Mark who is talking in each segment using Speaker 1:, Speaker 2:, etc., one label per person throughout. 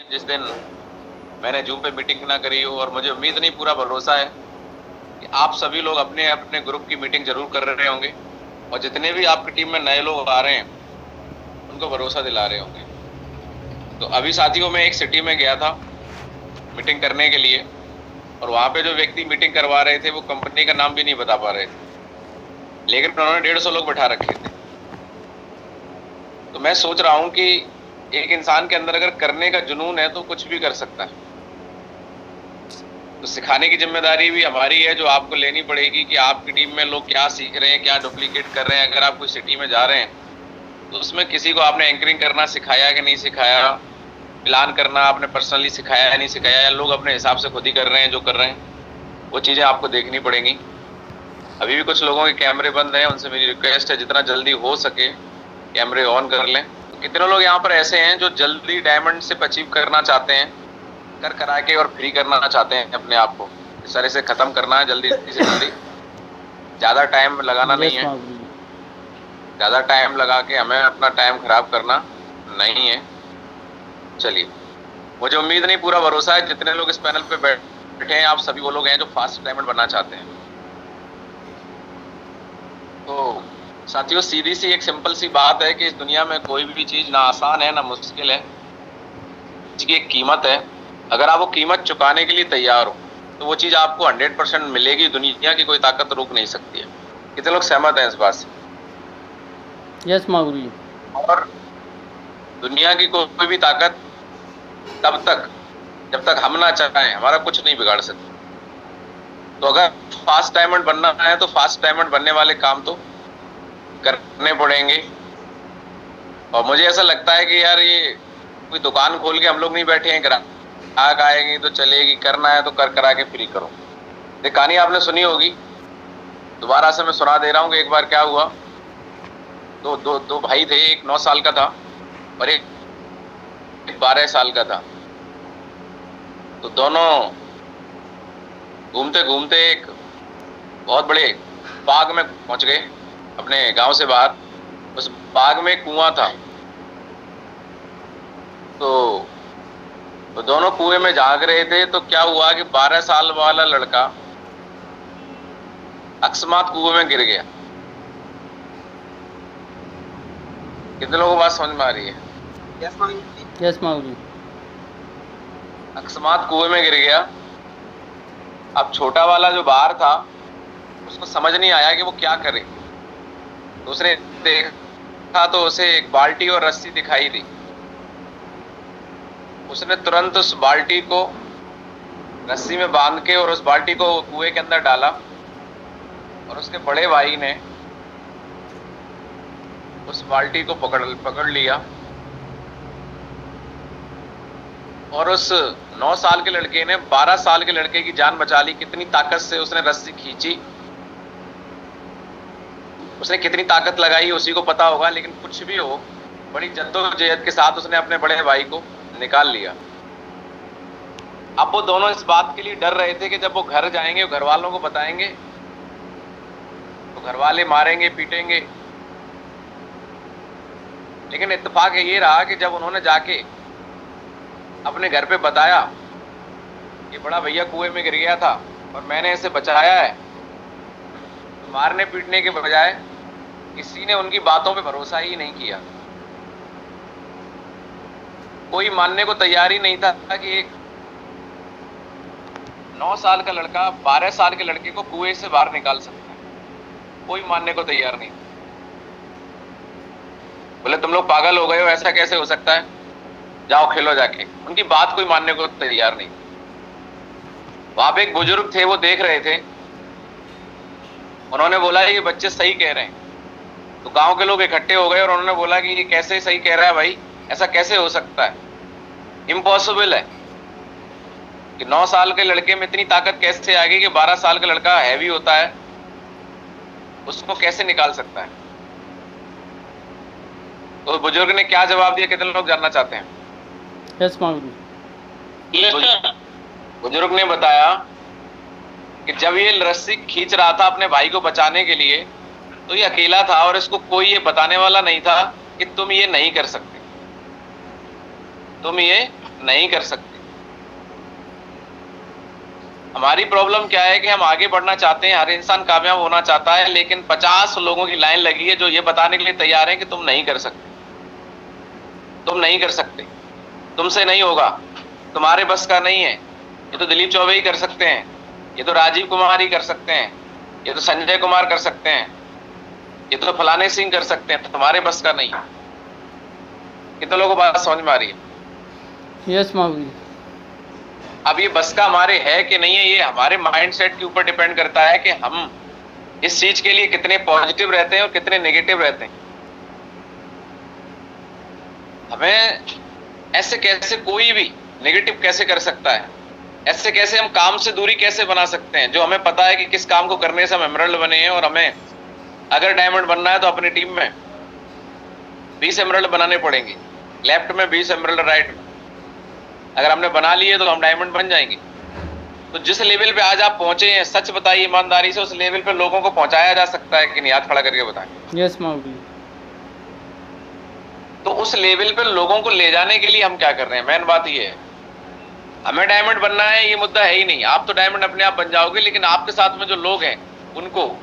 Speaker 1: जिस दिन मैंने जूम पे मीटिंग ना करी हो, और मुझे उम्मीद नहीं पूरा भरोसा है कि आप सभी लोग अपने अपने ग्रुप की मीटिंग जरूर कर रहे होंगे, और जितने भी आपकी टीम में नए लोग आ रहे हैं उनको भरोसा दिला रहे होंगे। तो अभी साथियों मैं एक सिटी में गया था मीटिंग करने के लिए, और वहाँ पे जो व्यक्ति मीटिंग करवा रहे थे वो कंपनी का नाम भी नहीं बता पा रहे थे, लेकिन उन्होंने 150 लोग बैठा रखे थे। तो मैं सोच रहा हूँ कि एक इंसान के अंदर अगर करने का जुनून है तो कुछ भी कर सकता है। तो सिखाने की जिम्मेदारी भी हमारी है, जो आपको लेनी पड़ेगी कि आपकी टीम में लोग क्या सीख रहे हैं, क्या डुप्लीकेट कर रहे हैं। अगर आप कोई सिटी में जा रहे हैं तो उसमें किसी को आपने एंकरिंग करना सिखाया कि नहीं सिखाया, प्लान करना आपने पर्सनली सिखाया या नहीं सिखाया, या लोग अपने हिसाब से खुद ही कर रहे हैं जो कर रहे हैं, वो चीज़ें आपको देखनी पड़ेंगी। अभी भी कुछ लोगों के कैमरे बंद हैं, उनसे मेरी रिक्वेस्ट है जितना जल्दी हो सके कैमरे ऑन कर लें। तो कितने लोग यहाँ पर ऐसे हैं जो जल्दी डायमंड से अचीव करना चाहते हैं, कर करा के और फ्री करना चाहते हैं अपने आप को, इस तरह से ख़त्म करना है जल्दी से जल्दी, ज़्यादा टाइम लगाना नहीं है, ज़्यादा टाइम लगा के हमें अपना टाइम ख़राब करना नहीं है। चलिए, मुझे उम्मीद नहीं पूरा भरोसा है जितने लोग इस पैनल पे बैठे हैं आप सभी वो लोग हैं जो फास्ट डायमंड बनना चाहते हैं। तो साथियों सीधी सी एक सिंपल सी बात है कि इस दुनिया में कोई भी चीज़ ना आसान है ना मुश्किल है, इसकी एक कीमत है। अगर आप वो कीमत चुकाने के लिए तैयार हो तो वो चीज़ आपको 100% मिलेगी, दुनिया की कोई ताकत रोक नहीं सकती है। कितने लोग सहमत हैं इस बात से?
Speaker 2: यस मागुरु जी।
Speaker 1: और दुनिया की कोई भी ताकत तब तक जब तक हम ना चाहें हमारा कुछ नहीं बिगाड़ सकती। तो अगर फास्ट डायमंड बनना है तो फास्ट डायमंड बनने वाले काम तो करने पड़ेंगे। और मुझे ऐसा लगता है कि यार ये कोई दुकान खोल के हम लोग नहीं बैठे हैं, ग्राहक आएंगे तो चलेगी, करना है तो कर करा के फ्री करो। ये कहानी आपने सुनी होगी, दोबारा से मैं सुना दे रहा हूँ कि एक बार क्या हुआ। दो भाई थे, एक 9 साल का था और एक 12 साल का था। तो दोनों घूमते घूमते एक बहुत बड़े बाग में पहुंच गए अपने गांव से बाहर। उस बाग में कुआं था। तो दोनों कुएं में झांक रहे थे। तो क्या हुआ कि 12 साल वाला लड़का अकस्मात कुएं में गिर गया। कितने लोगों को बात समझ में आ रही है?
Speaker 2: यस मागुरु जी।
Speaker 1: अकस्मात कुएं में गिर गया। अब छोटा वाला जो बाहर था उसको समझ नहीं आया कि वो क्या करे। तो उसने देखा तो उसे एक बाल्टी और रस्सी दिखाई दी। उसने तुरंत उस बाल्टी को रस्सी में बांध के और उस बाल्टी को कुएं के अंदर डाला, और उसके बड़े भाई ने उस बाल्टी को पकड़ लिया और उस 9 साल के लड़के ने 12 साल के लड़के की जान बचा ली। कितनी ताकत से उसने रस्सी खींची, उसने कितनी ताकत लगाई उसी को पता होगा, लेकिन कुछ भी हो बड़ी जद्दोजहद के साथ उसने अपने बड़े भाई को निकाल लिया। अब वो दोनों इस बात के लिए डर रहे थे कि जब वो घर जाएंगे, घर वालों को बताएंगे तो घर वाले मारेंगे पीटेंगे। लेकिन इत्तेफाक ये रहा कि जब उन्होंने जाके अपने घर पे बताया कि बड़ा भैया कुएं में गिर गया था और मैंने इसे बचाया है, तो मारने पीटने के बजाय किसी ने उनकी बातों पे भरोसा ही नहीं किया। कोई मानने को तैयार ही नहीं था कि एक 9 साल का लड़का 12 साल के लड़के को कुएं से बाहर निकाल सकता है। कोई मानने को तैयार नहीं। बोले तुम लोग पागल हो गए हो, ऐसा कैसे हो सकता है, जाओ खेलो जाके। उनकी बात कोई मानने को तैयार नहीं। वहां पे एक बुजुर्ग थे, वो देख रहे थे। उन्होंने बोला ये बच्चे सही कह रहे हैं। तो गांव के लोग इकट्ठे हो गए और उन्होंने बोला कि ये कैसे सही कह रहा है भाई, ऐसा कैसे हो सकता है, इम्पॉसिबल है कि 9 साल के लड़के में इतनी ताकत कैसे आ गई कि 12 साल का लड़का हैवी होता है उसको कैसे निकाल सकता है। तो बुजुर्ग ने क्या जवाब दिया, कितने लोग जानना चाहते हैं?
Speaker 2: यस मागुरु।
Speaker 1: बुजुर्ग ने बताया कि जब ये रस्सी खींच रहा था अपने भाई को बचाने के लिए तो ये अकेला था और इसको कोई ये बताने वाला नहीं था कि तुम ये नहीं कर सकते, तुम ये नहीं कर सकते। हमारी प्रॉब्लम क्या है कि हम आगे बढ़ना चाहते हैं, हर इंसान कामयाब होना चाहता है, लेकिन 50 लोगों की लाइन लगी है जो ये बताने के लिए तैयार है कि तुम नहीं कर सकते, तुम नहीं कर सकते, तुमसे नहीं होगा, तुम्हारे बस का नहीं है। ये तो दिलीप चौबे ही कर सकते हैं, ये तो राजीव कुमार ही कर सकते हैं, ये तो संजय कुमार कर सकते हैं, ये तो फलाने सिंह कर सकते हैं, तुम्हारे बस का नहीं है। कितने लोगों को बात समझ में आ रही है?
Speaker 2: यस मागू जी।
Speaker 1: अब ये बस का हमारे है कि नहीं है, ये हमारे माइंडसेट के ऊपर डिपेंड करता है कि हम इस चीज के लिए कितने पॉजिटिव रहते हैं और कितने नेगेटिव रहते हैं। हमें ऐसे कैसे कोई भी नेगेटिव कैसे कर सकता है, ऐसे कैसे हम काम से दूरी कैसे बना सकते हैं, जो हमें पता है कि किस काम को करने से हम एमरल्ड बने हैं। और हमें अगर डायमंड बनना है तो अपनी टीम में 20 एमरल्ड बनाने पड़ेंगे, लेफ्ट में 20 एमरल्ड राइट में। अगर हमने बना लिए तो हम डायमंड बन जाएंगे। तो जिस लेवल पे आज आप पहुंचे हैं, सच बताइए ईमानदारी से, उस लेवल पे लोगों को पहुंचाया जा सकता है कि नहीं? हाथ खड़ा करके बताएं।
Speaker 2: यस मागू जी।
Speaker 1: तो उस लेवल पे लोगों को ले जाने के लिए हम क्या कर रहे हैं? मेन बात ये है, हमें डायमंड बनना है, ये मुद्दा है ही नहीं। आप तो डायमंड अपने आप बन जाओगे, लेकिन आपके साथ में जो लोग हैं उनको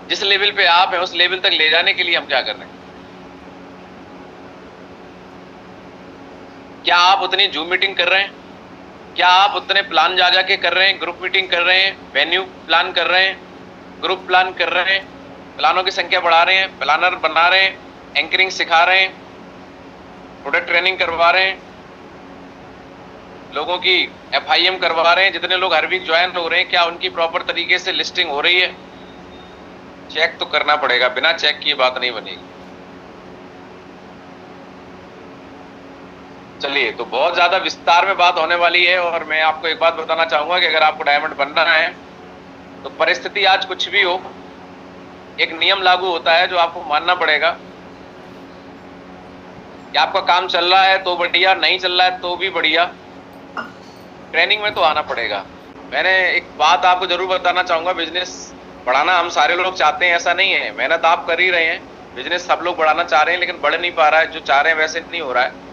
Speaker 1: जिस लेवल पे आप हैं उस लेवल तक ले जाने के लिए हम क्या कर रहे हैं? क्या आप उतनी जूम मीटिंग कर रहे हैं? क्या आप उतने प्लान जा के कर रहे हैं? ग्रुप मीटिंग कर रहे हैं, वेन्यू प्लान कर रहे हैं, ग्रुप प्लान कर रहे हैं, प्लानों की संख्या बढ़ा रहे हैं, प्लानर बना रहे हैं, एंकरिंग सिखा रहे हैं, प्रोडक्ट ट्रेनिंग करवा रहे हैं, लोगों की FIM करवा रहे हैं। जितने लोग हर वीक ज्वाइन हो रहे हैं, क्या उनकी प्रॉपर तरीके से लिस्टिंग हो रही है? चेक तो करना पड़ेगा, बिना चेक किए बात नहीं बनेगी। चलिए, तो बहुत ज्यादा विस्तार में बात होने वाली है। और मैं आपको एक बात बताना चाहूंगा कि अगर आपको डायमंड बनना है तो परिस्थिति आज कुछ भी हो, एक नियम लागू होता है जो आपको मानना पड़ेगा कि आपका काम चल रहा है तो बढ़िया, नहीं चल रहा है तो भी बढ़िया, ट्रेनिंग में तो आना पड़ेगा। मैंने एक बात आपको जरूर बताना चाहूंगा, बिजनेस बढ़ाना हम सारे लोग चाहते हैं, ऐसा नहीं है। मेहनत आप कर ही रहे हैं, बिजनेस सब लोग बढ़ाना चाह रहे हैं, लेकिन बढ़ नहीं पा रहा है। जो चाह रहे हैं वैसे नहीं हो रहा है।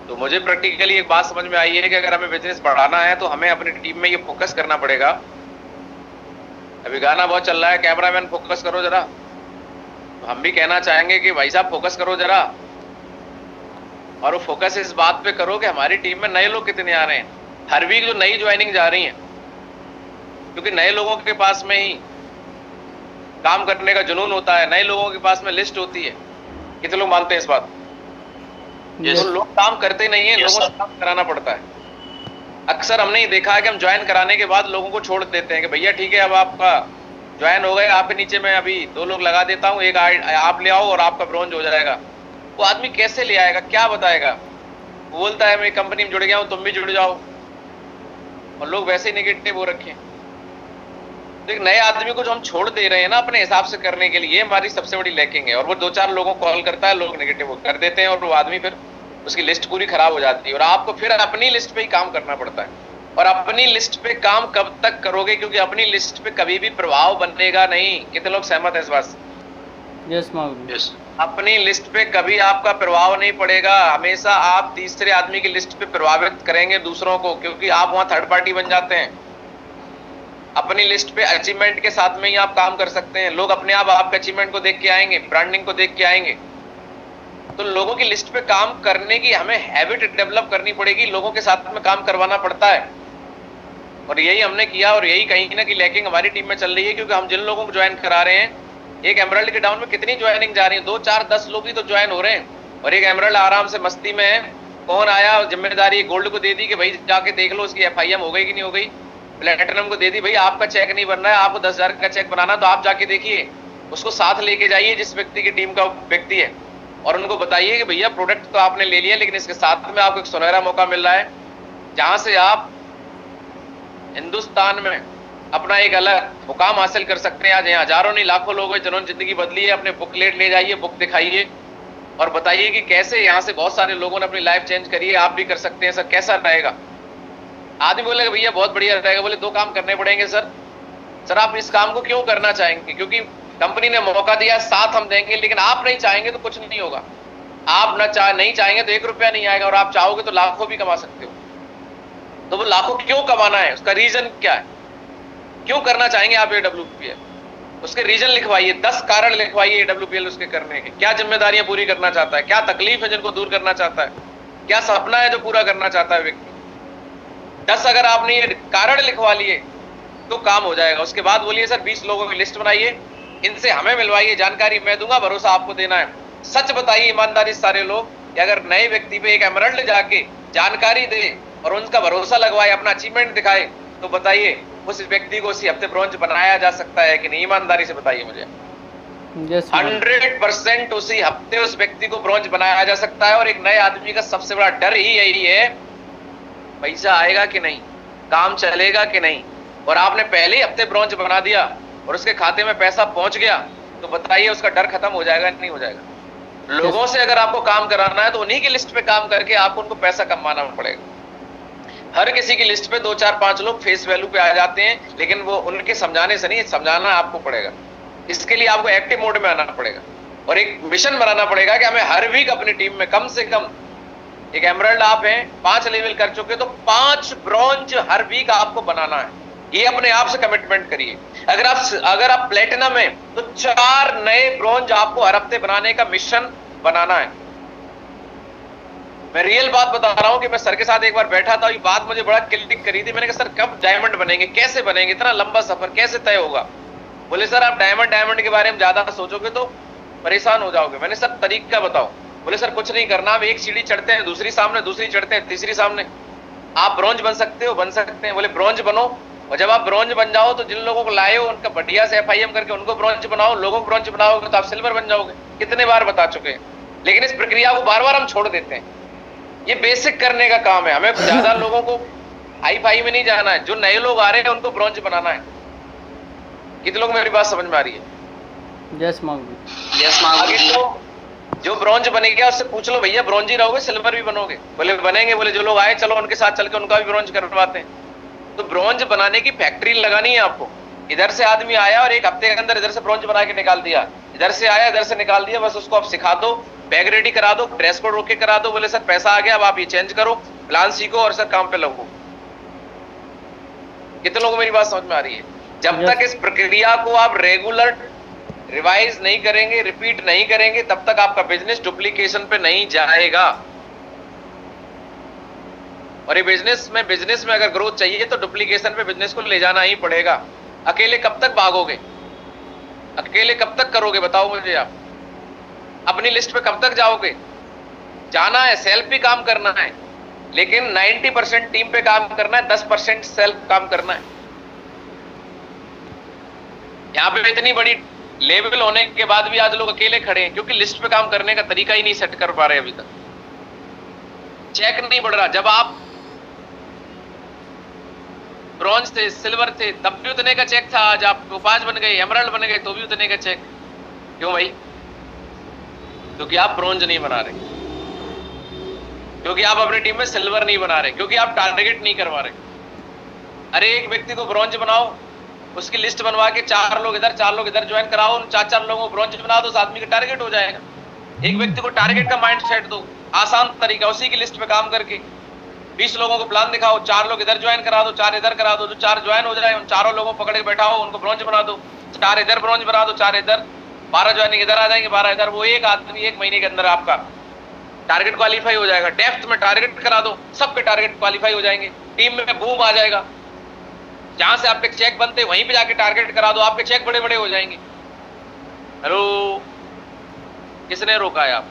Speaker 1: तो मुझे प्रैक्टिकली एक बात समझ में आई है कि अगर हमें बिजनेस बढ़ाना है तो हमें अपनी टीम में ये फोकस करना पड़ेगा। अभी गाना बहुत चल रहा है, कैमरामैन फोकस करो जरा। तो हम भी कहना चाहेंगे कि भाई साहब फोकस करो जरा, और वो फोकस इस बात पे करो कि हमारी टीम में नए लोग कितने आ रहे हैं। हर वीक जो नई ज्वाइनिंग जा रही है, क्योंकि नए लोगों के पास में ही काम करने का जुनून होता है, नए लोगों के पास में लिस्ट होती है। कितने लोग मानते हैं इस बात? तो लोग काम करते नहीं है, लोगों को काम कराना पड़ता है। अक्सर हमने ये देखा है कि हम ज्वाइन कराने के बाद लोगों को छोड़ देते हैं कि भैया ठीक है, अब आपका ज्वाइन हो गए, आपके नीचे मैं अभी 2 लोग लगा देता हूँ, एक आप ले आओ और आपका ब्रोंज हो जाएगा। वो आदमी कैसे ले आएगा, क्या बताएगा? वो बोलता है मैं कंपनी में जुड़ गया हूँ, तुम भी जुड़ जाओ, और लोग वैसे ही नेगेटिव हो रखे हैं। तो एक नए आदमी को जो हम छोड़ दे रहे हैं ना अपने हिसाब से करने के लिए, हमारी सबसे बड़ी लैकिंग है। और वो 2-4 लोगों को कॉल करता है, लोग नेगेटिव कर देते हैं, और वो आदमी फिर उसकी लिस्ट पूरी खराब हो जाती है। और आपको फिर अपनी लिस्ट पे ही काम करना पड़ता है। और अपनी लिस्ट पे काम कब तक करोगे? क्योंकि अपनी लिस्ट पे कभी भी प्रभाव बनेगा नहीं। कितने लोग सहमत है इस बात से?
Speaker 2: यस मागू।
Speaker 1: यस। अपनी लिस्ट पे कभी आपका प्रभाव नहीं पड़ेगा। हमेशा आप तीसरे आदमी की लिस्ट पे प्रभावित करेंगे दूसरों को, क्योंकि आप वहां थर्ड पार्टी बन जाते हैं। अपनी लिस्ट पे अचीवमेंट के साथ में ही आप काम कर सकते हैं। लोग अपने आप आपके अचीवमेंट को देख के आएंगे, ब्रांडिंग को देख के आएंगे। तो लोगों की लिस्ट पे काम करने की हमें हैबिट डेवलप करनी पड़ेगी, लोगों के साथ में काम करवाना पड़ता है। और यही हमने किया, और यही कहीं ना कहीं लैकिंग हमारी टीम में चल रही है। क्योंकि हम जिन लोगों को ज्वाइन करा रहे हैं, एक एमरल्ड के डाउन में कितनी ज्वाइनिंग जा रही है? 2, 4, 10 लोग ही तो ज्वाइन हो रहे हैं। और एक एमरल्ड आराम से मस्ती में है, कौन आया, जिम्मेदारी गोल्ड को दे दी कि भाई जाके देख लो उसकी FIM हो गई कि नहीं हो गई। प्लेटिनम को दे दी, भाई आपका चेक नहीं बन रहा है, आपको 10,000 का चेक बनाना, तो आप जाके देखिए, उसको साथ लेके जाइए जिस व्यक्ति की टीम का व्यक्ति है, और उनको बताइए कि भैया प्रोडक्ट तो आपने ले लिया, लेकिन इसके साथ में आपको एक सुनहरा मौका मिल रहा है जहां से आप हिंदुस्तान में अपना एक अलग मुकाम हासिल कर सकते हैं। आज यहाँ हजारों नहीं लाखों लोग हैं जिन्होंने जिंदगी बदली है। अपने बुकलेट ले जाइए, बुक दिखाइए और बताइए कि कैसे यहाँ से बहुत सारे लोगों ने अपनी लाइफ चेंज करी है, आप भी कर सकते हैं। सर कैसा रहेगा? आदमी बोलेगा भैया बहुत बढ़िया रहेगा। बोले 2 काम करने पड़ेंगे सर। सर आप इस काम को क्यों करना चाहेंगे? क्योंकि कंपनी ने मौका दिया, साथ हम देंगे, लेकिन आप नहीं चाहेंगे तो कुछ नहीं होगा। आप नहीं चाहेंगे तो 1 रुपया नहीं आएगा, और आप चाहोगे तो लाखों भी कमा सकते हो। तो वो लाखों क्यों कमाना है, उसका रीजन क्या है, क्यों करना चाहेंगे आप AWPL? उसके रीजन लिखवाइए, 10 कारण लिखवाइए AWPL उसके करने के। क्या जिम्मेदारियां पूरी करना चाहता है, क्या तकलीफ है जिनको दूर करना चाहता है, क्या सपना है जो पूरा करना चाहता है व्यक्ति। 10 अगर आपने ये कारण लिखवा लिए तो काम हो जाएगा। उसके बाद बोलिए सर 20 लोगों की लिस्ट बनाइए, इनसे हमें मिलवाइए, जानकारी मैं दूंगा, भरोसा आपको देना है। सच बताइए ईमानदारी सारे लोग कि अगर नए व्यक्ति पे एक एमरल्ड जाके जानकारी दे और उनका भरोसा लगवाए, अपना अचीवमेंट दिखाए, तो बताइए उस व्यक्ति को उसी हफ्ते ब्रॉन्ज बनाया जा सकता है कि नहीं? ईमानदारी से बताइए मुझे। 100% उसी हफ्ते उस व्यक्ति को ब्रॉन्ज बनाया जा सकता है। और एक नए आदमी का सबसे बड़ा डर ही यही है, पैसा आएगा कि नहीं, काम चलेगा कि नहीं। और आपने पहले ही हफ्ते ब्रॉन्ज बना दिया और उसके खाते में पैसा पहुंच गया, तो बताइए उसका डर खत्म हो जाएगा नहीं हो जाएगा? लोगों से अगर आपको काम कराना है तो उन्हीं की लिस्ट पे काम करके आपको उनको पैसा कमाना पड़ेगा। हर किसी की लिस्ट पे 2 4 5 लोग फेस वैल्यू पे आ जाते हैं, लेकिन वो उनके समझाने से नहीं, समझाना आपको पड़ेगा। इसके लिए आपको एक्टिव मोड में आना पड़ेगा और एक मिशन बनाना पड़ेगा कि हमें हर वीक अपनी टीम में कम से कम, एक एमरल्ड आप हैं 5 लेवल कर चुके, तो 5 ब्रॉन्ज हर वीक आपको बनाना है। ये अपने आप से कमिटमेंट करिए। अगर आप प्लेटिनम है तो 4 नए ब्रॉन्ज आपको हर हफ्ते बनाने का मिशन बनाना है। मैं रियल बात बता रहा हूं कि मैं सर के साथ एक बार बैठा था, ये बात मुझे बड़ा क्लिक करी थी। मैंने कहा सर कब डायमंड बनेंगे, कैसे बनेंगे, इतना लंबा सफर कैसे तय होगा? बोले सर आप डायमंड के बारे में ज्यादा सोचोगे तो परेशान हो जाओगे। मैंने सर तरीका बताओ। बोले सर कुछ नहीं करना, आप एक सीढ़ी चढ़ते हैं, दूसरी सामने, दूसरी चढ़ते हैं, तीसरी सामने, आप ब्रॉन्ज बन सकते हो, बन सकते हैं। बोले ब्रॉन्ज बनो, और जब आप ब्रॉन्ज बन जाओ तो जिन लोगों को लाए हो उनका बढ़िया से FIM करके उनको ब्रॉन्ज बनाओ, लोगों को ब्रॉन्ज बनाओगे तो आप सिल्वर बन जाओगे। कितने बार बता चुके हैं, लेकिन इस प्रक्रिया को बार बार हम छोड़ देते हैं। ये बेसिक करने का काम है, हमें ज्यादा लोगों को हाई फाई में नहीं जाना है। जो नए लोग आ रहे हैं उनको ब्रॉन्ज बनाना है। कितने लोग मेरी बात समझ में आ रही है?
Speaker 2: यस
Speaker 1: आगे तो जो ब्रॉन्ज बनेगा उससे पूछ लो भैया ब्रॉन्ज ही रहोगे सिल्वर भी बनोगे? बोले बनेंगे। बोले जो लोग आए चलो उनके साथ चल के उनका भी ब्रॉन्ज करवाते हैं। तो ब्रॉन्ज बनाने की फैक्ट्री लगानी है आपको। इधर से आदमी आया और एक हफ्ते के अंदर इधर से ब्रॉन्ज बना के निकाल दिया, इधर से आया इधर से निकाल दिया, बस उसको आप सिखा दो, बैग रेडी करा दो, ड्रेस कोड रोके करा दो। बोले सर पैसा आ गया, अब आप ये चेंज करो, प्लान सीखो और सर काम पे लगो। कितने लोगों को मेरी बात समझ में आ रही है? जब तक इस प्रक्रिया को आप रेगुलर रिवाइज नहीं करेंगे, रिपीट नहीं करेंगे, तब तक आपका बिजनेस डुप्लीकेशन पे नहीं जाएगा। और ये बिजनेस में अगर ग्रोथ चाहिए तो डुप्लीकेशन पे बिजनेस को ले जाना ही पड़ेगा। अकेले कब तक भागोगे, अकेले कब तक करोगे बताओ मुझे? आप अपनी लिस्ट पे कब तक जाओगे? जाना है, सेल्फ भी काम करना है, लेकिन 90% टीम पे काम करना है, 10% सेल्फ काम करना है। यहां पे इतनी बड़ी लेवल होने के बाद भी आज लोग अकेले खड़े हैं, क्योंकि लिस्ट पे काम करने का तरीका ही नहीं सेट कर पा रहे अभी तक। चेक नहीं बढ़ रहा। जब आप ब्रॉन्ज थे, सिल्वर थे, तब भी उतने का चेक था। आज आप टोपाज बन गए, एमरल्ड बन गए, तो भी उतने का चेक। क्यों भाई? क्योंकि आप ब्रॉन्ज नहीं बना रहे, क्योंकि आप अपनी टीम में सिल्वर नहीं बना रहे, क्योंकि आप टारगेट नहीं करवा रहे। अरे एक व्यक्ति को ब्रॉन्ज बनाओ, उसकी लिस्ट बनवा के 4 लोग इधर 4 लोग इधर ज्वाइन कराओ, उन 4 लोगों को ब्रॉन्ज बना दो, उस आदमी का टारगेट हो जाएगा। एक व्यक्ति को टारगेट का माइंड सेट दो, आसान तरीका, उसी की लिस्ट पे काम करके 20 लोगों को प्लान दिखाओ, 4 लोग इधर ज्वाइन करा दो, 4 इधर करा दो, जो 4 ज्वाइन हो जाए उन 4 लोगों को पकड़ के बैठाओ, उनको ब्रॉन्ज बना दो, 4 इधर ब्रॉन्ज बना दो, 4 इधर, 12 ज्वाइनिंग इधर आ जाएंगे, 12 इधर। वो एक आदमी 1 महीने के अंदर आपका टारगेट क्वालिफाई हो जाएगा। डेप्थ में टारगेट करा दो, सबके टारगेट क्वालिफाई हो जाएंगे, टीम में बूम आ जाएगा। जहां से आपके चेक बनते वहीं पे जाके टारगेट करा दो, आपके चेक बड़े बड़े हो जाएंगे। हेलो, किसने रोका है? आप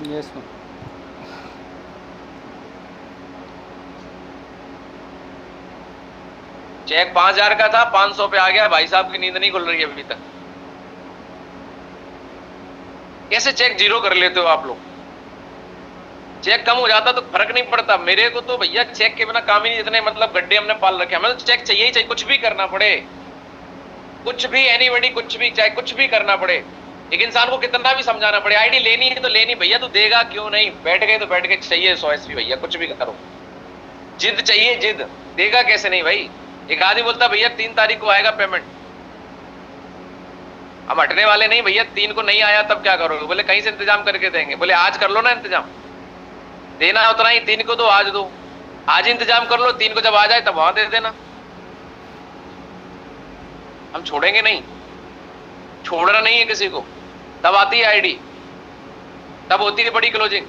Speaker 1: चेक 5000 का था, 500 पे आ गया। भाई साहब की नींद नहीं खुल रही है अभी तक। कैसे चेक 0 कर लेते हो आप लोग? चेक कम हो जाता तो फर्क नहीं पड़ता। मेरे को तो भैया चेक के बिना काम ही नहीं, जितने मतलब गड्ढे हमने पाल रखे, हमें तो चेक चाहिए ही चाहिए, कुछ भी करना पड़े, कुछ भी, एनीबॉडी कुछ भी, चाहे कुछ भी करना पड़े। एक इंसान को कितना भी समझाना पड़े, आईडी लेनी है तो लेनी, भैया तू देगा क्यों नहीं, बैठ गए तो बैठ गए, चाहिए 100 SP भैया, कुछ भी करो, जिद चाहिए, जिद, देगा कैसे नहीं भाई। एक आदमी बोलता भैया 3 तारीख को आएगा पेमेंट, हम हटने वाले नहीं भैया। 3 को नहीं आया तब क्या करोगे? बोले कहीं से इंतजाम करके देंगे। बोले आज कर लो ना इंतजाम, देना उतना ही। 3 को दो, आज दो, आज इंतजाम कर लो। 3 को जब आ जाए तब वहां दे देना। हम छोड़ेंगे नहीं, छोड़ना नहीं है किसी को। तब आती है आईडी, तब होती है बड़ी क्लोजिंग।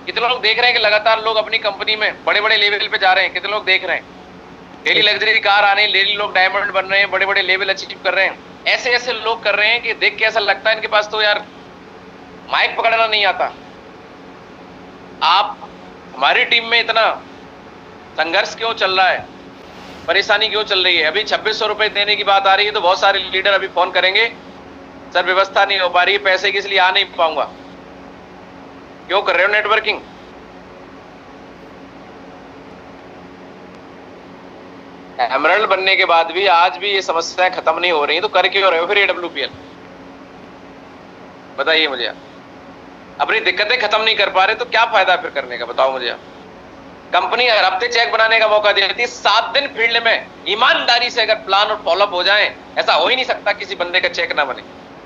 Speaker 1: कितने लोग देख रहे हैं कि लगातार लोग अपनी कंपनी में बड़े बड़े लेवल पे जा रहे हैं? कितने लोग देख रहे हैं? डेली लग्जरी कार आ रही है, डेली लोग डायमंड बन रहे हैं, बड़े बड़े लेवल अचीव कर रहे हैं। ऐसे ऐसे लोग कर रहे हैं कि देख के ऐसा लगता है इनके पास तो यार माइक पकड़ना नहीं आता। आप हमारी टीम में इतना संघर्ष क्यों चल रहा है, परेशानी क्यों चल रही है? अभी 2600 रुपए देने की बात आ रही है तो बहुत सारे लीडर अभी फोन करेंगे, सर व्यवस्था नहीं हो पा रही है पैसे की, इसलिए आ नहीं पाऊंगा। क्यों कर रहे हो नेटवर्किंग? एमरल्ड बनने के बाद भी आज भी ये समस्याएं खत्म नहीं हो रही, तो कर क्यों रहे हो फिर AWPL? बताइए मुझे। अपनी दिक्कतें खत्म नहीं कर पा रहे तो क्या फायदा फिर करने का? बताओ मुझे। कंपनी हर हफ्ते चेक बनाने का मौका देती है। 7 दिन फील्ड में ईमानदारी से अगर प्लान और फॉलोअप हो जाए, ऐसा हो ही नहीं सकता किसी बंदे का चेक ना बने।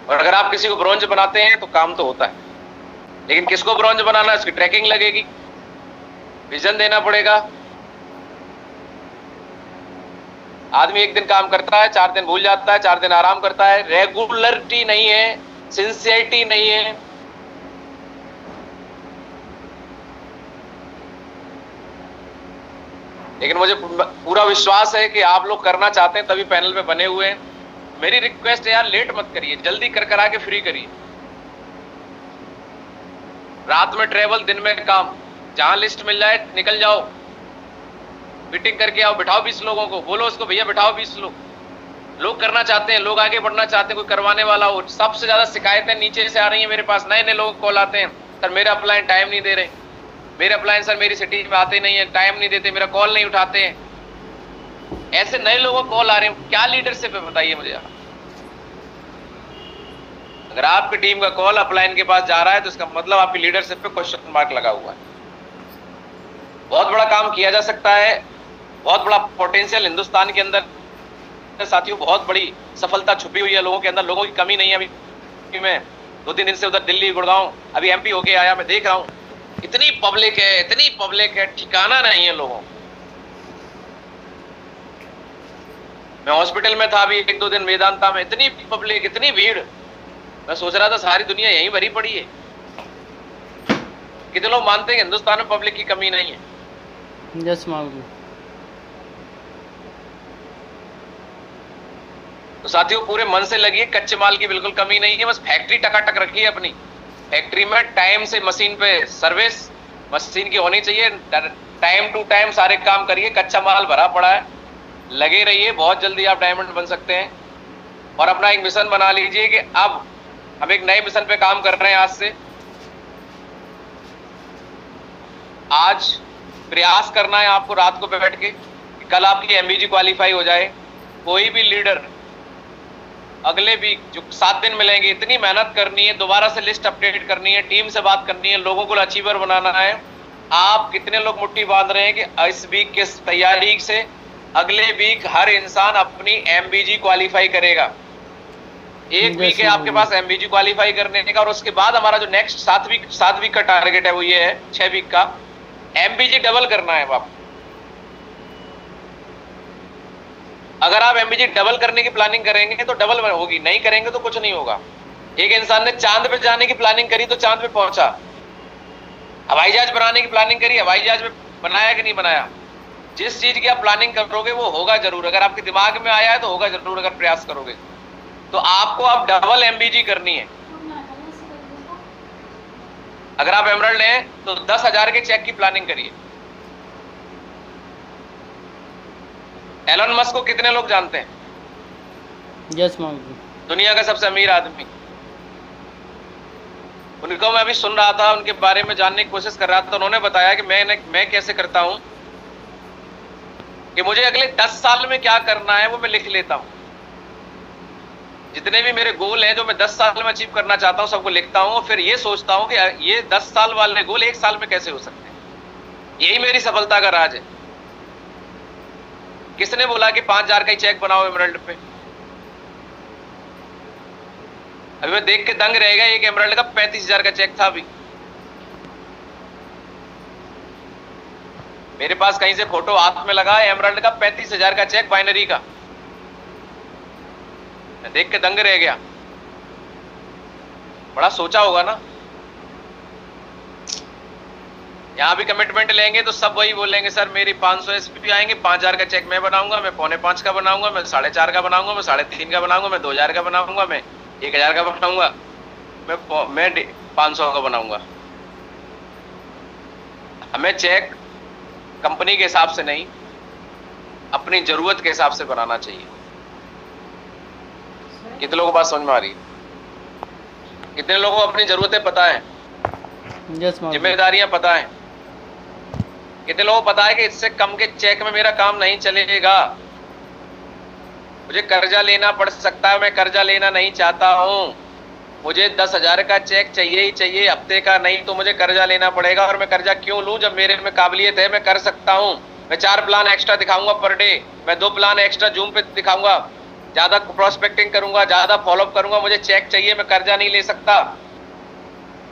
Speaker 1: और अगर आप किसी को ब्रॉन्ज बनाते हैं तो काम तो होता है, लेकिन किसको ब्रॉन्ज बनाना है उसकी ट्रैकिंग लगेगी, विजन देना पड़ेगा। आदमी एक दिन काम करता है, 4 दिन भूल जाता है, 4 दिन आराम करता है। रेगुलरिटी नहीं है, सिंसियरिटी नहीं है। लेकिन मुझे पूरा विश्वास है कि आप लोग करना चाहते हैं, तभी पैनल पे बने हुए हैं। मेरी रिक्वेस्ट है यार, लेट मत करिए, जल्दी कर आके फ्री करिए। रात में ट्रेवल, दिन में काम, जहां लिस्ट मिल जाए निकल जाओ, मीटिंग करके आओ, बिठाओ 20 लोगों को, बोलो उसको भैया बिठाओ 20 लोग। लोग करना चाहते हैं, लोग आगे बढ़ना चाहते हैं, कोई करवाने वाला हो। सबसे ज्यादा शिकायतें नीचे से आ रही हैं मेरे पास। नए नए लोग कॉल आते हैं, सर मेरा अपलाइन टाइम नहीं दे रहे, मेरे अपलाइन सर मेरी सिटी में आते नहीं है, टाइम नहीं देते, मेरा कॉल नहीं उठाते हैं। ऐसे नए लोगों को कॉल आ रहे हैं, क्या लीडरशिप है बताइए मुझे। अगर आपकी टीम का कॉल अपलाइन के पास जा रहा है तो इसका मतलब आपकी लीडरशिप पे क्वेश्चन मार्क लगा हुआ है। बहुत बड़ा काम किया जा सकता है, बहुत बड़ा पोटेंशियल हिंदुस्तान के अंदर साथियों, बहुत बड़ी सफलता छुपी हुई है लोगों के अंदर। लोगों की कमी नहीं है। अभी मैं 2-3 दिन से उधर दिल्ली, गुड़गांव, अभी MP होके आया, मैं देख रहा हूँ इतनी पब्लिक है, इतनी पब्लिक है, ठिकाना नहीं है लोगों। मैं हॉस्पिटल में था अभी 1-2 दिन वेदांता में, इतनी पब्लिक, इतनी भीड़। मैं सोच रहा था सारी दुनिया यहीं भरी पड़ी है। कितने लोग मानते हैं कि हिंदुस्तान में पब्लिक की कमी नहीं है?
Speaker 2: यस मालूम।
Speaker 1: तो साथियों पूरे मन से लगिए, कच्चे माल की बिल्कुल कमी नहीं है। बस फैक्ट्री टकाटक रखिए अपनी। फैक्ट्री में टाइम से मशीन पे सर्विस मशीन की होनी चाहिए, टाइम टू टाइम सारे काम करिए। कच्चा माल भरा पड़ा है, लगे रहिए, बहुत जल्दी आप डायमंड बन सकते हैं। और अपना एक मिशन बना लीजिए कि अब हम एक नए मिशन पे काम कर रहे हैं। आज प्रयास करना है आपको रात को बैठ के, कल आपकी MBG क्वालिफाई हो जाए। कोई भी लीडर अगले वीक जो 7 दिन मिलेंगे, इतनी मेहनत करनी है, दोबारा से लिस्ट अपडेट करनी है, टीम से बात करनी है, लोगों को अचीवर बनाना है। आप कितने लोग मुट्ठी बांध रहे हैं कि इस वीक के तैयारी से अगले वीक हर इंसान अपनी MBG क्वालिफाई करेगा। एक वीक है आपके पास MBG क्वालिफाई करने का, और उसके बाद हमारा जो नेक्स्ट 7 वीक का टारगेट है वो ये है, 6 वीक का MBG डबल करना है आपको। अगर आप MBG डबल करने की प्लानिंग करेंगे तो डबल होगी, नहीं करेंगे तो कुछ नहीं होगा। एक इंसान ने चांद पे जाने की प्लानिंग करी तो चांद पे पहुंचा। हवाई जहाज बनाने की प्लानिंग करी, हवाई जहाज में बनाया कि नहीं बनाया। जिस चीज की आप प्लानिंग करोगे वो होगा जरूर। अगर आपके दिमाग में आया है तो होगा जरूर, अगर प्रयास करोगे तो। आपको आप डबल MBG करनी है। अगर आप एमरल्ड हैं तो 10,000 के चेक की प्लानिंग करिए। एलन मस्क को कितने लोग जानते हैं?
Speaker 2: यस मालूम।
Speaker 1: दुनिया का सबसे अमीर आदमी। उनको मैं अभी सुन रहा था, उनके बारे में जानने की कोशिश कर रहा था। उन्होंने बताया कि मैं कैसे करता हूं कि मुझे अगले 10 साल में क्या करना है वो मैं लिख लेता हूं। जितने भी मेरे गोल हैं जो मैं 10 साल में अचीव करना चाहता हूं सबको लिखता हूं, फिर ये सोचता हूं कि ये 10 साल वाले गोल 1 साल में कैसे हो सकते हैं। यही मेरी सफलता का राज है। किसने बोला कि 5,000 का ही चेक बनाओ एमरल्ड पे? अभी मैं देख के दंग रह गया, एक एमराल्ड का 35,000 का चेक था। अभी मेरे पास कहीं से फोटो हाथ में लगा है एमराल्ड का 35,000 का चेक बाइनरी का। मैं देख के दंग रह गया। बड़ा सोचा होगा ना। यहां भी कमिटमेंट लेंगे तो सब वही बोलेंगे, सर मेरी 500 एसपी आएंगे, 5,000 का चेक मैं बनाऊंगा, मैं 4.25 का बनाऊंगा, मैं 4.5 का बनाऊंगा, मैं 3.5 का बनाऊंगा, मैं 2,000 का बनाऊंगा, मैं 1,000 का बनाऊंगा, मैं 500 का बनाऊंगा। हमें चेक कंपनी के हिसाब से नहीं, अपनी जरूरत के हिसाब से बनाना चाहिए। कितने लोगों को बात समझ में आ रही है? कितने लोगों को अपनी जरूरतें पता है, जिम्मेदारियां पता है? कितने लोगों को पता है कि इससे कम के चेक में मेरा काम नहीं चलेगा, मुझे कर्जा लेना पड़ सकता है, मैं कर्जा लेना नहीं चाहता हूं, मुझे 10,000 का चेक चाहिए ही चाहिए, हफ्ते का नहीं तो मुझे कर्जा लेना पड़ेगा। और मैं कर्जा क्यों लूं जब मेरे में काबिलियत है, मैं कर सकता हूं। मैं 4 प्लान एक्स्ट्रा दिखाऊंगा पर डे, मैं 2 प्लान एक्स्ट्रा जूम पे दिखाऊंगा, ज्यादा प्रोस्पेक्टिंग करूंगा, ज्यादा फॉलोअप करूंगा, मुझे चेक चाहिए, मैं कर्जा नहीं ले सकता,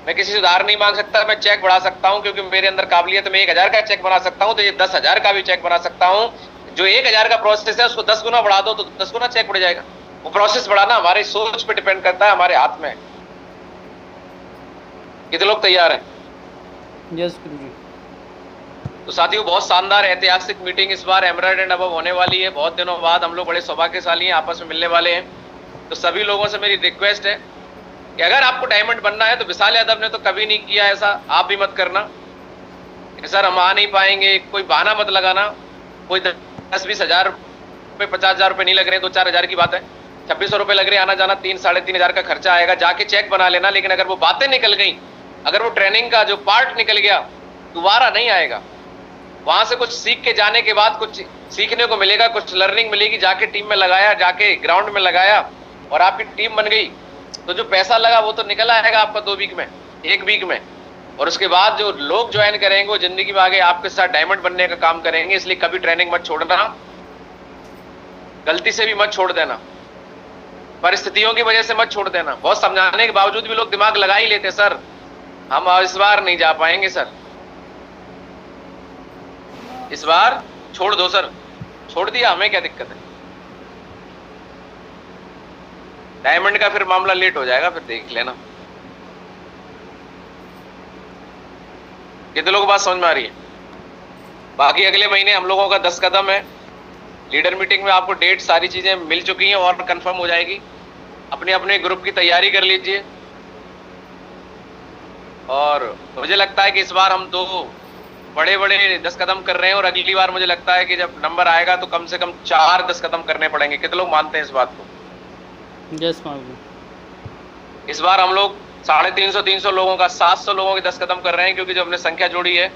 Speaker 1: मैं किसी से उधार नहीं मांग सकता, मैं चेक बढ़ा सकता हूं क्योंकि मेरे अंदर काबिलियत, मैं 1,000 का चेक बना सकता हूं तो ये 10,000 का भी चेक बना सकता हूं। जो 1,000 का प्रोसेस है उसको 10 गुना बढ़ा दो तो 10 गुना चेक बढ़ जाएगा। वो प्रोसेस बढ़ाना हमारी सोच पे डिपेंड करता है, हमारे हाथ में। कितने लोग तैयार हैं?
Speaker 2: यस गुरुजी।
Speaker 1: तो साथियों, बहुत शानदार ऐतिहासिक मीटिंग इस बार एमराल्ड एंड अबव होने वाली है। बहुत दिनों बाद हम लोग बड़े सौभाग्यशाली हैं, आपस में मिलने वाले हैं। तो सभी लोगों से मेरी रिक्वेस्ट है कि अगर आपको डायमंड बनना है तो विशाल यादव ने तो कभी नहीं किया ऐसा, आप भी मत करना कि सर हम आ नहीं पाएंगे। कोई बहाना मत लगाना। कोई 10-20 हज़ार रुपये, 50,000 रुपये नहीं लग रहे, 2-4 हज़ार की बात है, 2600 रुपये लग रहे, आना जाना 3-3.5 हज़ार का खर्चा आएगा, जाके चेक बना लेना। लेकिन अगर वो बातें निकल गई, अगर वो ट्रेनिंग का जो पार्ट निकल गया, दोबारा नहीं आएगा। वहां से कुछ सीख के जाने के बाद कुछ सीखने को मिलेगा, कुछ लर्निंग मिलेगी, जाके टीम में लगाया, जाके ग्राउंड में लगाया और आपकी टीम बन गई, तो जो पैसा लगा वो तो निकल आएगा आपका 2 वीक में, 1 वीक में। और उसके बाद जो लोग ज्वाइन करेंगे वो जिंदगी में आगे आपके साथ डायमंड बनने का काम करेंगे। इसलिए कभी ट्रेनिंग मत छोड़ना, गलती से भी मत छोड़ देना, परिस्थितियों की वजह से मत छोड़ देना। बहुत समझाने के बावजूद भी लोग दिमाग लगा ही लेते, सर हम इस बार नहीं जा पाएंगे, सर इस बार छोड़ दो। सर छोड़ दिया, हमें क्या दिक्कत है? डायमंड का फिर मामला लेट हो जाएगा, फिर देख लेना। कितने लोगों को बात समझ में आ रही है? बाकी अगले महीने हम लोगों का 10 कदम है। लीडर मीटिंग में आपको डेट सारी चीजें मिल चुकी हैं और कंफर्म हो जाएगी। अपने अपने ग्रुप की तैयारी कर लीजिए। और मुझे लगता है कि इस बार हम 2 बड़े बड़े 10 कदम कर रहे हैं और अगली बार मुझे लगता है कि जब नंबर आएगा तो कम से कम 4 10 कदम करने पड़ेंगे। कितने लोग मानते हैं इस बात को?
Speaker 2: यस।
Speaker 1: इस बार हम लोग 350 लोगों का 700 लोगों के 10 कदम कर रहे हैं, क्योंकि जो हमने संख्या जोड़ी है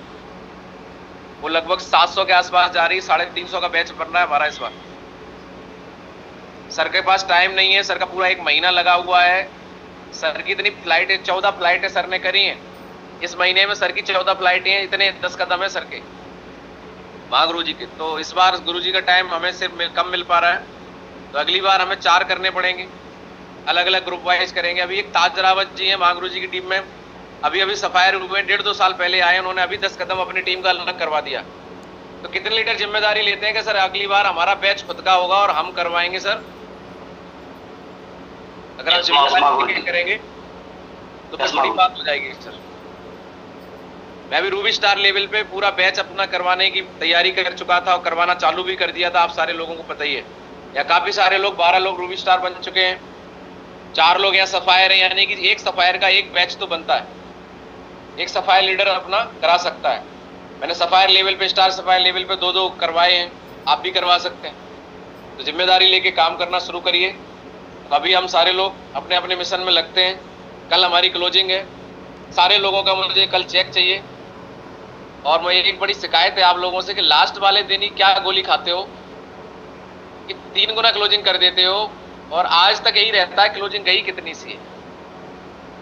Speaker 1: वो लगभग 700 के आसपास जा रही है। 350 का बैच बनना है हमारा इस बार। सर के पास टाइम नहीं है, सर का पूरा 1 महीना लगा हुआ है। सर की इतनी फ्लाइट है, 14 फ्लाइटें सर ने करी हैं इस महीने में। सर की 14 फ्लाइटें हैं, इतने 10 कदम है सर के, माँ गुरु जी के। तो इस बार गुरु जी का टाइम हमें सिर्फ कम मिल पा रहा है, तो अगली बार हमें 4 करने पड़ेंगे, अलग अलग ग्रुप वाइज करेंगे। अभी एक ताज रावत जी हैं माँ गुरु जी की टीम में, अभी सफायर हुए, 1.5-2 साल पहले आए, उन्होंने अभी 10 कदम अपनी टीम का अलग करवा दिया। तो कितने लीडर जिम्मेदारी लेते हैं कि सर अगली बार हमारा बैच खुद का होगा और हम करवाएंगे सर? अगर आप जिम्मेदारी करेंगे तो फिर बड़ी बात हो जाएगी सर। मैं अभी रूबी स्टार लेवल पे पूरा बैच अपना करवाने की तैयारी कर चुका था और करवाना चालू भी कर दिया था, आप सारे लोगों को पता ही है। या काफी सारे लोग, 12 लोग रूबी स्टार बन चुके हैं, 4 लोग यहाँ सफायर है, यानी कि एक सफायर का एक बैच तो बनता है, एक सफायर लीडर अपना करा सकता है। मैंने सफायर लेवल पे, स्टार सफायर लेवल पे 2-2 करवाए हैं, आप भी करवा सकते हैं। तो जिम्मेदारी लेके काम करना शुरू करिए। अभी हम सारे लोग अपने अपने मिशन में लगते हैं। कल हमारी क्लोजिंग है, सारे लोगों का मुझे कल चेक चाहिए। और मैं एक बड़ी शिकायत है आप लोगों से कि लास्ट वाले दिन ही क्या गोली खाते हो कि 3 गुना क्लोजिंग कर देते हो, और आज तक यही रहता है क्लोजिंग गई कितनी सी है।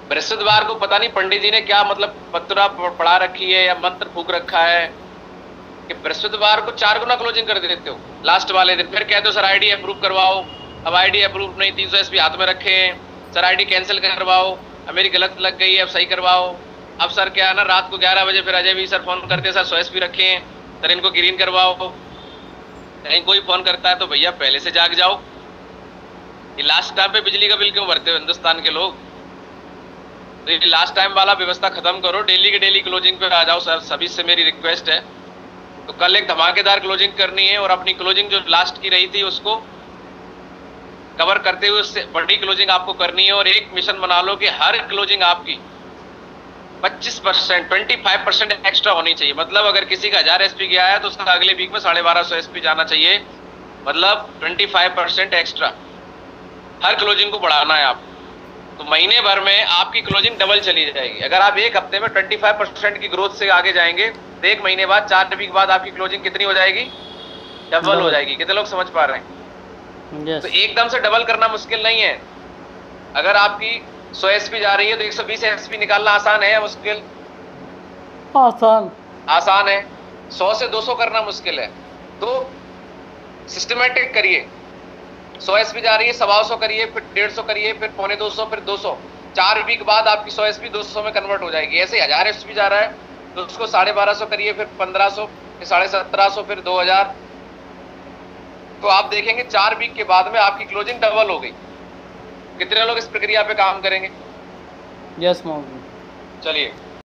Speaker 1: बृहस्पतिवार को पता नहीं पंडित जी ने क्या मतलब पत्रा पढ़ा रखी है या मंत्र फूक रखा है कि बृहस्पतिवार को 4 गुना क्लोजिंग कर देते हो लास्ट वाले दिन। फिर कहते हो सर आईडी अप्रूव करवाओ। अब आईडी अप्रूव नहीं, 300 एसपी हाथ में रखे हैं, सर आईडी कैंसिल करवाओ, अब मेरी गलत लग गई है, अब सही करवाओ। अब सर क्या है ना, रात को 11 बजे फिर अजय भी सर फोन करते हैं, सर 100 SP रखे हैं सर, इनको ग्रीन करवाओ। कहीं कोई फोन करता है तो भैया पहले से जाग जाओ। ये लास्ट टाइम पे बिजली का बिल क्यों भरते हो हिंदुस्तान के लोग? तो ये लास्ट टाइम वाला व्यवस्था खत्म करो, डेली के डेली क्लोजिंग पे आ जाओ सर, सभी से मेरी रिक्वेस्ट है। तो कल एक धमाकेदार क्लोजिंग करनी है और अपनी क्लोजिंग जो लास्ट की रही थी उसको कवर करते हुए उससे बड़ी क्लोजिंग आपको करनी है। और एक मिशन बना लो कि हर क्लोजिंग आपकी 25%, 25% एक्स्ट्रा होनी चाहिए। मतलब अगर किसी का 1000 SP गया है तो उसका अगले वीक में 1250 SP जाना चाहिए, मतलब 25% एक्स्ट्रा। हर क्लोजिंग को बढ़ाना है आप, तो महीने भर में आपकी क्लोजिंग डबल चली जाएगी। अगर आप एक हफ्ते में 25% की ग्रोथ से आगे जाएंगे तो एक महीने बाद, 4 वीक बाद आपकी क्लोजिंग कितनी हो जाएगी? डबल हो जाएगी। कितने लोग समझ पा रहे हैं?
Speaker 2: यस।
Speaker 1: तो एकदम से डबल करना मुश्किल नहीं है। अगर आपकी 100 SP जा रही है तो 120 SP निकालना आसान है या मुश्किल?
Speaker 2: आसान।
Speaker 1: आसान है। 100 से 200 करना मुश्किल है। तो सिस्टमेटिक करिए। 100 SP जा रही है, 125 करिए, फिर 150 करिए, फिर 250, फिर 200। 4 वीक बाद आपकी 100 SP 200 में कन्वर्ट हो जाएगी। ऐसे 1000 SP जा रहा है तो उसको 1250 करिए, फिर 1500, फिर 1750, फिर 2000। तो आप देखेंगे 4 वीक के बाद में आपकी क्लोजिंग डबल हो गई। कितने लोग इस प्रक्रिया पे काम करेंगे?
Speaker 2: यस महोदय।
Speaker 1: चलिए।